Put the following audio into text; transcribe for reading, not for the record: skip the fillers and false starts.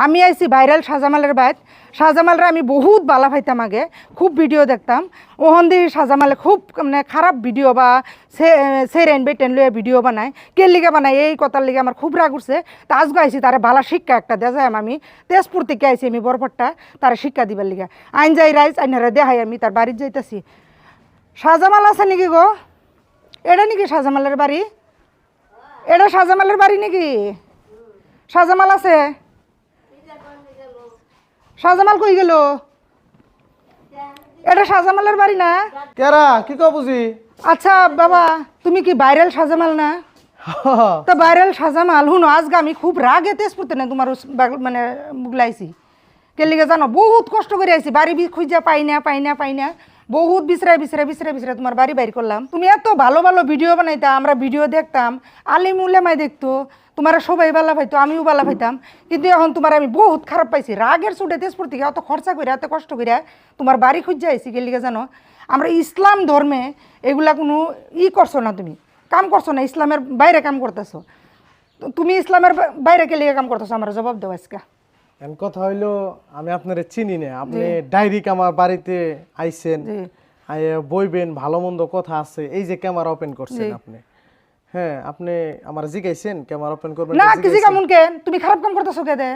আমি আইছি ভাইরাল শাহজামালের বাইত। শাহজামালরা আমি বহুত বালা পাইতাম, আগে খুব ভিডিও দেখতাম। ওহন দিয়ে শাহজামালে খুব মানে খারাপ ভিডিও বা সেরেন বেটেন লইয়া ভিডিও বানায়। কে লিগে বানায় এই কথার লিগে আমার খুব রাগ উঠছে। তা আজকে আইছি তারা বালা শিক্ষা একটা দেওয়া যায়। আমি তেজপুর থেকে আইছি, আমি বরপট্টা তারা শিক্ষা দিবার লিগে। আইন যাই রাইজ আইনারা দেখাই, আমি তার বাড়ির যাইতেছি। শাহজামাল আছে নাকি গো? এটা নাকি শাহজামালের বাড়ি? এটা শাহজামালের বাড়ি নাকি? শাহজামাল আছে? শাহজামাল কই গেল? এটা শাহজামালের বাড়ি না? কেরা কি কও বুঝি? আচ্ছা বাবা, তুমি কি ভাইরাল শাহজামাল না? তো ভাইরাল শাহজামাল শুনো, আজকে আমি খুব রাগে তেজপুরতে না তোমার মানে বুগলাইছি। কে লিগে জানো? বহুত কষ্ট করে আইছি, বাড়ি খুঁজা পাই না বহুত বিচরা তোমার বাড়ি বাইর করলাম। তুমি এত ভালো ভালো ভিডিও বানাইতা, আমরা ভিডিও দেখতাম, আলিম উলেমাই দেখতো, তোমার সবাই বালা পাইতো, আমিও বালা পাইতাম। কিন্তু এখন তোমার আমি বহুত খারাপ পাইছি। রাগের চোটে তেজপুর থেকে এত খরচা করে এত কষ্ট করে তোমার বাড়ি খুঁজে আইছি। কে লিগে জানো? আমরা ইসলাম ধর্মে এগুলা কোনো করছো না, তুমি কাম করছো না, ইসলামের বাইরে কাম করতেছো। তুমি ইসলামের বাইরে কে লিগে কাম করতেছো? আমার জবাব দেও আজকে। এমন কথা হইলো আমি আপনারে চিনি না, আপনি ডাইরেক্ট আমার বাড়িতে আইছেন, বইবেন, ভালো মন্দ কথা আছে, এই যে ক্যামেরা ওপেন করছেন আপনি। হ্যাঁ, আপনি আমার জিগাইছেন ক্যামেরা ওপেন করবেন না? কি জিগা মন কেন? তুমি খারাপ কাম করতেছো কে দে?